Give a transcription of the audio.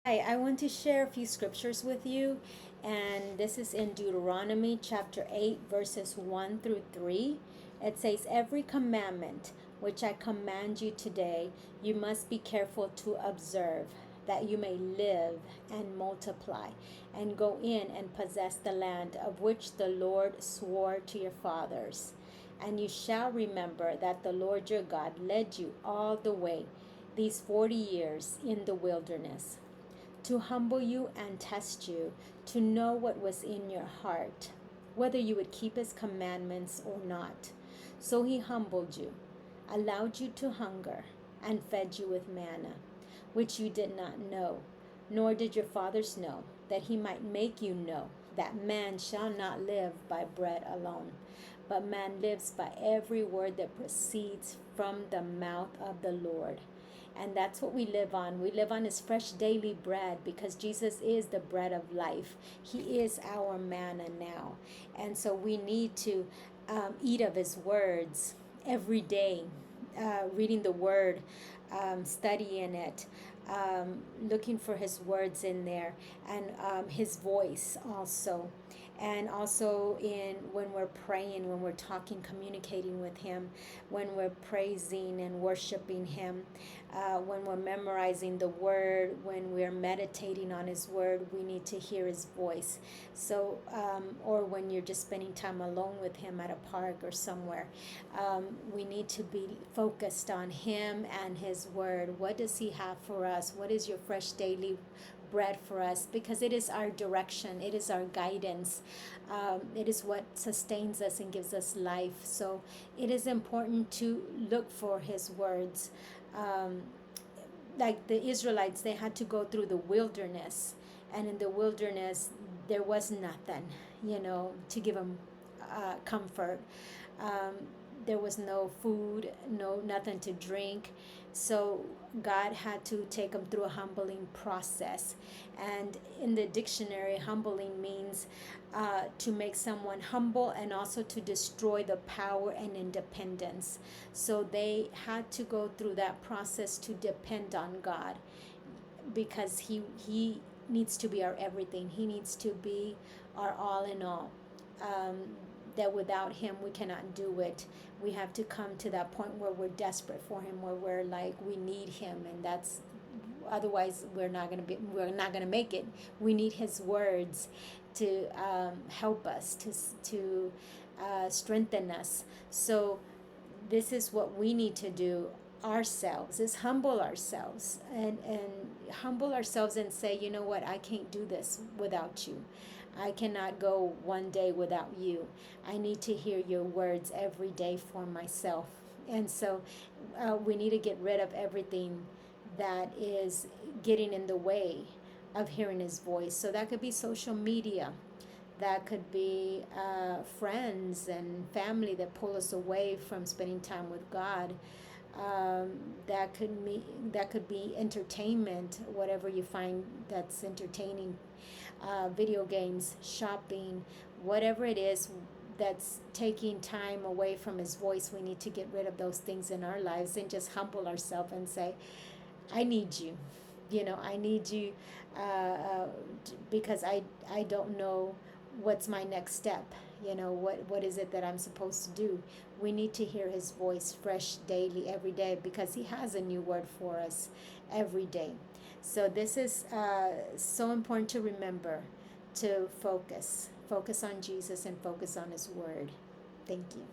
Hi, I want to share a few scriptures with you, and this is in Deuteronomy chapter 8, verses 1 through 3. It says, "Every commandment which I command you today, you must be careful to observe, that you may live and multiply, and go in and possess the land of which the Lord swore to your fathers. And you shall remember that the Lord your God led you all the way these 40 years in the wilderness, to humble you and test you, to know what was in your heart, whether you would keep his commandments or not. So he humbled you, allowed you to hunger, and fed you with manna, which you did not know, nor did your fathers know, that he might make you know that man shall not live by bread alone, but man lives by every word that proceeds from the mouth of the Lord. And that's what we live on. We live on his fresh daily bread because Jesus is the bread of life. He is our manna now. And so we need to eat of his words every day, reading the word, studying it, looking for his words in there, and his voice also. And also in when we're praying, when we're talking, communicating with him, when we're praising and worshiping him, when we're memorizing the word, when we're meditating on his word, we need to hear his voice. So or when you're just spending time alone with him at a park or somewhere, we need to be focused on him and his word. What does he have for us? What is your fresh daily bread for us? Because it is our direction, it is our guidance, it is what sustains us and gives us life. So it is important to look for his words. Like the Israelites, they had to go through the wilderness, and in the wilderness there was nothing, to give them comfort. um, there was no food, no nothing to drink. So God had to take them through a humbling process. And in the dictionary, humbling means to make someone humble and also to destroy the power and independence. So they had to go through that process to depend on God, because he needs to be our everything. He needs to be our all in all. Um, that without him we cannot do it. We have to come to that point where we're desperate for him, where we're like we need him, and that's otherwise we're not gonna make it. We need his words to help us to strengthen us. So this is what we need to do ourselves, is humble ourselves, and humble ourselves and say, you know what, I can't do this without you. I cannot go one day without you. I need to hear your words every day for myself. And so we need to get rid of everything that is getting in the way of hearing his voice. So that could be social media, that could be friends and family that pull us away from spending time with God. Um, that could be entertainment, whatever you find that's entertaining, video games, shopping, whatever it is that's taking time away from his voice. We need to get rid of those things in our lives and just humble ourselves and say, I need you. I need you, because I don't know what's my next step. What is it that I'm supposed to do. We need to hear his voice fresh daily, every day, because he has a new word for us every day. So this is so important to remember, to focus on Jesus and focus on his word. Thank you.